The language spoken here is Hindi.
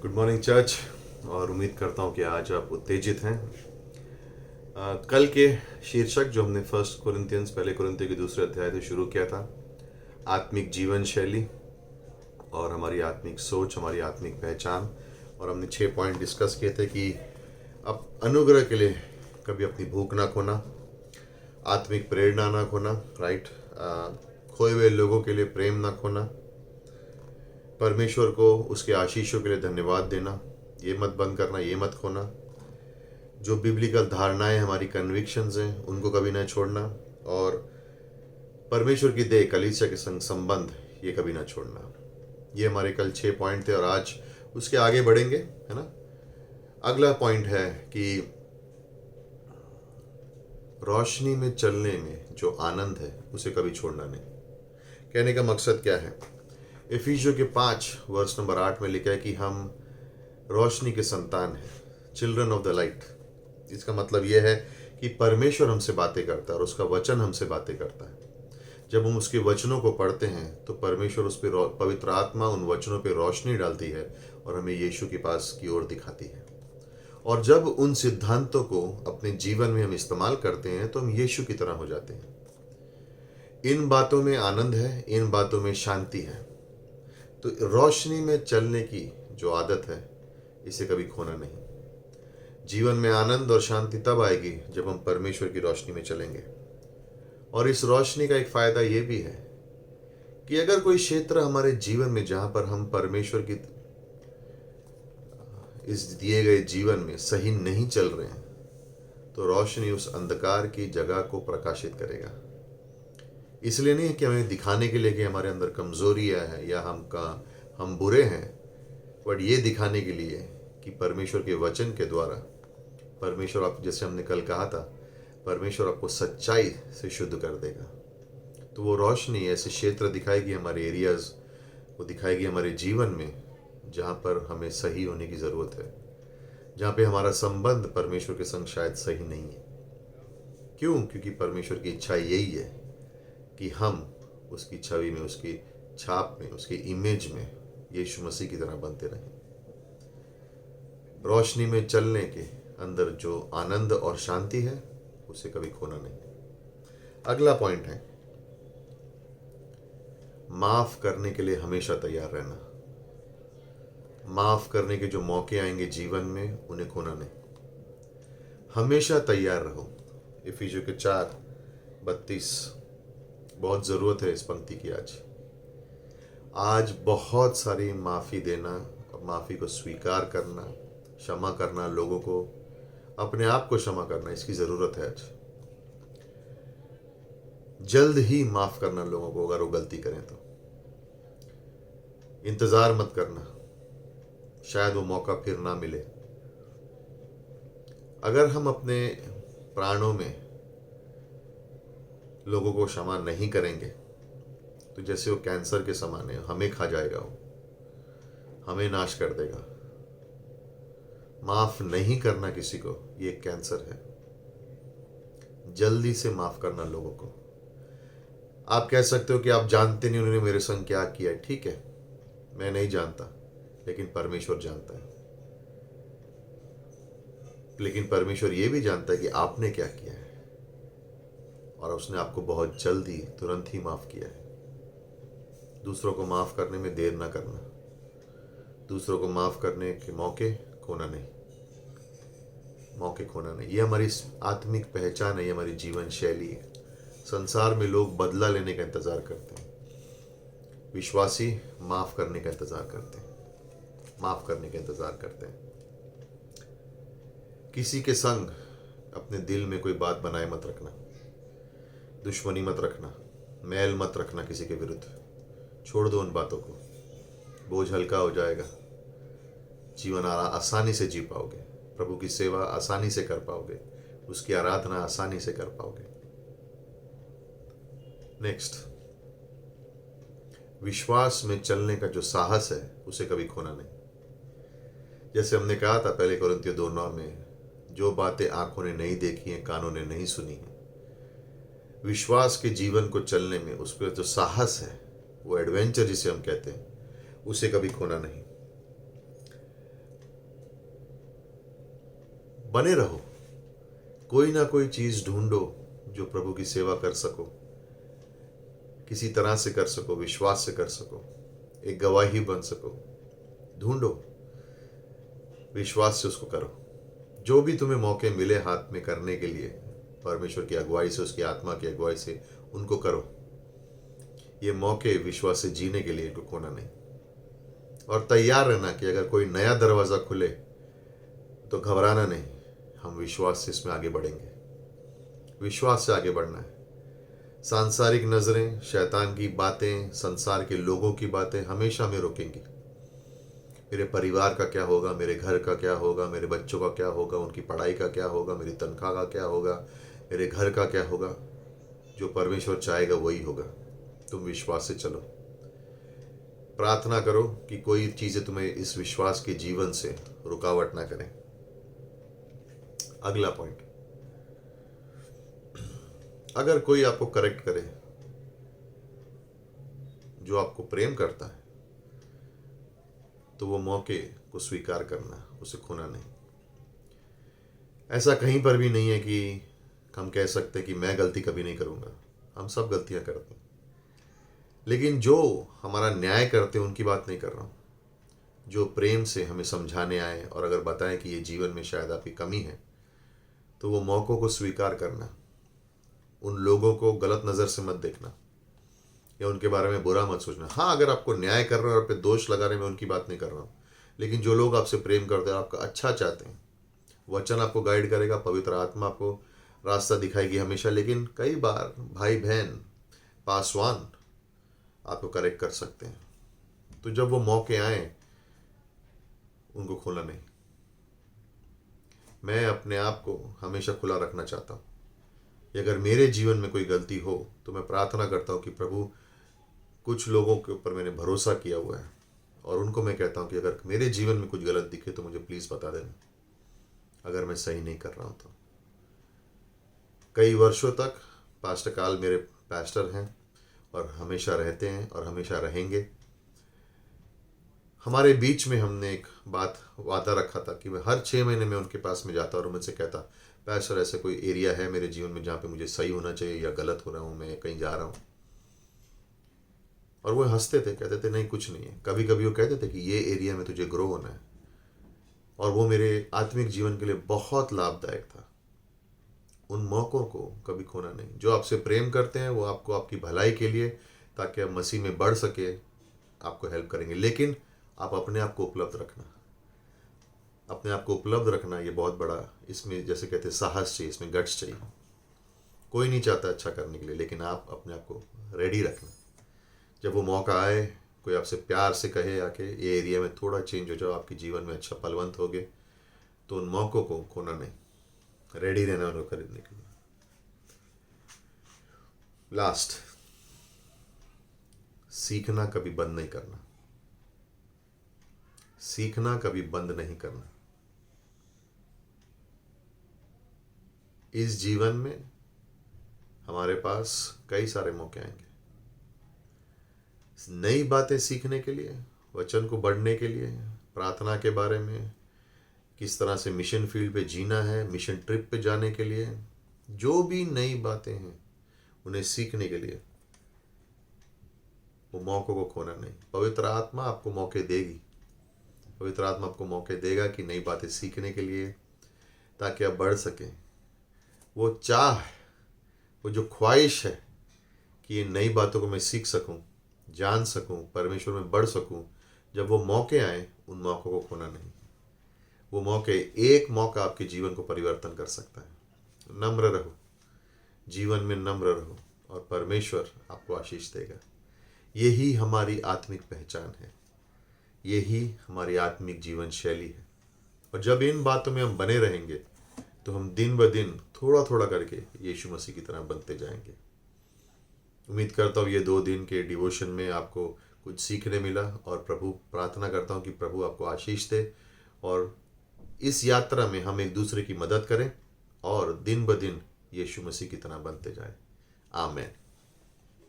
Good morning church. और उम्मीद करता हूँ कि आज आप उत्तेजित हैं। कल के शीर्षक जो हमने फर्स्ट कोरिंथियंस पहले कोरिन्थियों के दूसरे अध्याय से शुरू किया था, आत्मिक जीवन शैली और हमारी आत्मिक सोच, हमारी आत्मिक पहचान। और हमने 6 पॉइंट डिस्कस किए थे कि अब अनुग्रह के लिए कभी अपनी भूख ना खोना, आत्मिक प्रेरणा ना खोना, राइट, खोए हुए लोगों के लिए प्रेम ना खोना, परमेश्वर को उसके आशीषों के लिए धन्यवाद देना, ये मत बंद करना, ये मत खोना, जो बिब्लिकल धारणाएं हमारी कन्विक्शंस हैं उनको कभी ना छोड़ना, और परमेश्वर की देह कलीसिया के संग संबंध ये कभी ना छोड़ना। ये हमारे कल 6 पॉइंट थे और आज उसके आगे बढ़ेंगे, है ना। अगला पॉइंट है कि रोशनी में चलने में जो आनंद है उसे कभी छोड़ना नहीं। कहने का मकसद क्या है? इफिसियों के 5 वर्स नंबर 8 में लिखा है कि हम रोशनी के संतान हैं, चिल्ड्रन ऑफ द लाइट। इसका मतलब यह है कि परमेश्वर हमसे बातें करता है और उसका वचन हमसे बातें करता है। जब हम उसके वचनों को पढ़ते हैं तो परमेश्वर उस पर, पवित्र आत्मा उन वचनों पर रोशनी डालती है और हमें यीशु के पास की ओर दिखाती है। और जब उन सिद्धांतों को अपने जीवन में हम इस्तेमाल करते हैं तो हम यीशु की तरह हो जाते हैं। इन बातों में आनंद है, इन बातों में शांति है। तो रोशनी में चलने की जो आदत है इसे कभी खोना नहीं। जीवन में आनंद और शांति तब आएगी जब हम परमेश्वर की रोशनी में चलेंगे। और इस रोशनी का एक फायदा ये भी है कि अगर कोई क्षेत्र हमारे जीवन में जहां पर हम परमेश्वर की इस दिए गए जीवन में सही नहीं चल रहे हैं तो रोशनी उस अंधकार की जगह को प्रकाशित करेगा। इसलिए नहीं कि हमें दिखाने के लिए कि हमारे अंदर कमजोरियां है या हम बुरे हैं, बट ये दिखाने के लिए कि परमेश्वर के वचन के द्वारा परमेश्वर, आप जैसे हमने कल कहा था, परमेश्वर आपको सच्चाई से शुद्ध कर देगा। तो वो रोशनी ऐसे क्षेत्र दिखाएगी, हमारे एरियाज वो दिखाएगी हमारे जीवन में जहाँ पर हमें सही होने की ज़रूरत है, जहाँ पे हमारा संबंध परमेश्वर के संग शायद सही नहीं है। क्यों? क्योंकि परमेश्वर की इच्छा यही है कि हम उसकी छवि में, उसकी छाप में, उसकी इमेज में यीशु मसीह की तरह बनते रहें। रोशनी में चलने के अंदर जो आनंद और शांति है उसे कभी खोना नहीं। अगला पॉइंट है माफ करने के लिए हमेशा तैयार रहना। माफ करने के जो मौके आएंगे जीवन में उन्हें खोना नहीं, हमेशा तैयार रहो। इफिसियों के 4:32 बहुत ज़रूरत है इस पंक्ति की। आज बहुत सारी माफ़ी देना और माफ़ी को स्वीकार करना, क्षमा करना, लोगों को, अपने आप को क्षमा करना, इसकी ज़रूरत है आज। जल्द ही माफ़ करना लोगों को अगर वो गलती करें तो। इंतज़ार मत करना, शायद वो मौका फिर ना मिले। अगर हम अपने प्राणों में लोगों को क्षमा नहीं करेंगे तो जैसे वो कैंसर के समान है, हमें खा जाएगा, वो हमें नाश कर देगा। माफ नहीं करना किसी को ये एक कैंसर है। जल्दी से माफ करना लोगों को। आप कह सकते हो कि आप जानते नहीं उन्होंने मेरे संग क्या किया। ठीक है, मैं नहीं जानता, लेकिन परमेश्वर जानता है। लेकिन परमेश्वर ये भी जानता है कि आपने क्या किया है और उसने आपको बहुत जल्दी, तुरंत ही माफ किया है। दूसरों को माफ करने में देर ना करना, दूसरों को माफ करने के मौके खोना नहीं, मौके खोना नहीं। ये हमारी आत्मिक पहचान है, ये हमारी जीवन शैली है। संसार में लोग बदला लेने का इंतजार करते हैं, विश्वासी माफ करने का इंतजार करते हैं, माफ करने का इंतजार करते हैं। किसी के संग अपने दिल में कोई बात बनाए मत रखना, दुश्मनी मत रखना, मैल मत रखना किसी के विरुद्ध। छोड़ दो उन बातों को, बोझ हल्का हो जाएगा, जीवन आसानी से जी पाओगे, प्रभु की सेवा आसानी से कर पाओगे, उसकी आराधना आसानी से कर पाओगे। नेक्स्ट, विश्वास में चलने का जो साहस है उसे कभी खोना नहीं। जैसे हमने कहा था पहले कोरिन्थियों 2:9 में, जो बातें आंखों ने नहीं देखी हैं, कानों ने नहीं सुनी हैं, विश्वास के जीवन को चलने में उसका जो साहस है, वो एडवेंचर जिसे हम कहते हैं, उसे कभी खोना नहीं। बने रहो, कोई ना कोई चीज़ ढूंढो जो प्रभु की सेवा कर सको, किसी तरह से कर सको, विश्वास से कर सको, एक गवाही बन सको। ढूंढो, विश्वास से उसको करो। जो भी तुम्हें मौके मिले हाथ में करने के लिए, परमेश्वर की अगुवाई से, उसकी आत्मा की अगुवाई से, उनको करो। ये मौके विश्वास से जीने के लिए इनको खोना नहीं, और तैयार रहना कि अगर कोई नया दरवाज़ा खुले तो घबराना नहीं। हम विश्वास से इसमें आगे बढ़ेंगे, विश्वास से आगे बढ़ना है। सांसारिक नज़रें, शैतान की बातें, संसार के लोगों की बातें हमेशा हमें रोकेंगी। मेरे परिवार का क्या होगा, मेरे घर का क्या होगा, मेरे बच्चों का क्या होगा, उनकी पढ़ाई का क्या होगा, मेरी तनख्वाह का क्या होगा, मेरे घर का क्या होगा। जो परमेश्वर चाहेगा वही होगा। तुम विश्वास से चलो, प्रार्थना करो कि कोई चीज़ें तुम्हें इस विश्वास के जीवन से रुकावट ना करें। अगला पॉइंट, अगर कोई आपको करेक्ट करे, जो आपको प्रेम करता है, तो वो मौके को स्वीकार करना, उसे खोना नहीं। ऐसा कहीं पर भी नहीं है कि हम कह सकते कि मैं गलती कभी नहीं करूँगा। हम सब गलतियाँ करते हैं, लेकिन जो हमारा न्याय करते हैं उनकी बात नहीं कर रहा हूँ। जो प्रेम से हमें समझाने आए और अगर बताएं कि ये जीवन में शायद आपकी कमी है, तो वो मौक़ों को स्वीकार करना। उन लोगों को गलत नज़र से मत देखना या उनके बारे में बुरा मत सोचना। हाँ, अगर आपको न्याय कर रहे हैं और आप पे दोष लगा रहे हैं, मैं उनकी बात नहीं कर रहा हूँ, लेकिन जो लोग आपसे प्रेम करते हैं, आपका अच्छा चाहते हैं, वचन आपको गाइड करेगा, पवित्र आत्मा आपको रास्ता दिखाएगी हमेशा। लेकिन कई बार भाई बहन, पासवान आपको करेक्ट कर सकते हैं, तो जब वो मौके आए उनको खोना नहीं। मैं अपने आप को हमेशा खुला रखना चाहता हूँ कि अगर मेरे जीवन में कोई गलती हो तो मैं प्रार्थना करता हूँ कि प्रभु, कुछ लोगों के ऊपर मैंने भरोसा किया हुआ है और उनको मैं कहता हूँ कि अगर मेरे जीवन में कुछ गलत दिखे तो मुझे प्लीज़ बता देना, अगर मैं सही नहीं कर रहा हूँ तो। कई वर्षों तक पास्टर काल मेरे पास्टर हैं और हमेशा रहते हैं और हमेशा रहेंगे। हमारे बीच में हमने एक वादा रखा था कि मैं हर 6 महीने में उनके पास में जाता और उनसे कहता, पास्टर ऐसा कोई एरिया है मेरे जीवन में जहाँ पे मुझे सही होना चाहिए या गलत हो रहा हूँ, मैं कहीं जा रहा हूँ। और वो हंसते थे, कहते थे नहीं कुछ नहीं है। कभी कभी वो कहते थे कि ये एरिया में तुझे ग्रो होना है, और वो मेरे आत्मिक जीवन के लिए बहुत लाभदायक था। उन मौक़ों को कभी खोना नहीं। जो आपसे प्रेम करते हैं वो आपको आपकी भलाई के लिए, ताकि आप मसीह में बढ़ सके, आपको हेल्प करेंगे। लेकिन आप अपने आप को उपलब्ध रखना, अपने आप को उपलब्ध रखना, ये बहुत बड़ा, इसमें जैसे कहते हैं साहस चाहिए, इसमें गट्स चाहिए। कोई नहीं चाहता अच्छा करने के लिए, लेकिन आप अपने आप को रेडी रखना। जब वो मौका आए, कोई आपसे प्यार से कहे आके ये एरिया में थोड़ा चेंज हो जाओ, आपके जीवन में अच्छा फलवंत होगे, तो उन मौक़ों को खोना नहीं, रेडी रहना उनको खरीदने के लिए। लास्ट, सीखना कभी बंद नहीं करना। सीखना कभी बंद नहीं करना। इस जीवन में हमारे पास कई सारे मौके आएंगे, नई बातें सीखने के लिए, वचन को बढ़ने के लिए, प्रार्थना के बारे में, किस तरह से मिशन फील्ड पे जीना है, मिशन ट्रिप पे जाने के लिए, जो भी नई बातें हैं उन्हें सीखने के लिए वो मौक़ों को खोना नहीं। पवित्र आत्मा आपको मौके देगी, पवित्र आत्मा आपको मौके देगा कि नई बातें सीखने के लिए, ताकि आप बढ़ सकें। वो चाह, वो जो ख्वाहिश है कि ये नई बातों को मैं सीख सकूं, जान सकूं, परमेश्वर में बढ़ सकूं, जब वो मौके आए उन मौक़ों को खोना नहीं। वो मौके, एक मौका आपके जीवन को परिवर्तन कर सकता है। नम्र रहो, जीवन में नम्र रहो और परमेश्वर आपको आशीष देगा। यही हमारी आत्मिक पहचान है, यही हमारी आत्मिक जीवन शैली है। और जब इन बातों में हम बने रहेंगे तो हम दिन ब दिन थोड़ा थोड़ा करके यीशु मसीह की तरह बनते जाएंगे। उम्मीद करता हूँ ये 2 दिन के डिवोशन में आपको कुछ सीखने मिला, और प्रार्थना करता हूँ कि प्रभु आपको आशीष दे और इस यात्रा में हम एक दूसरे की मदद करें और दिन ब दिन यीशु मसीह की तरह बनते जाएं। आमीन।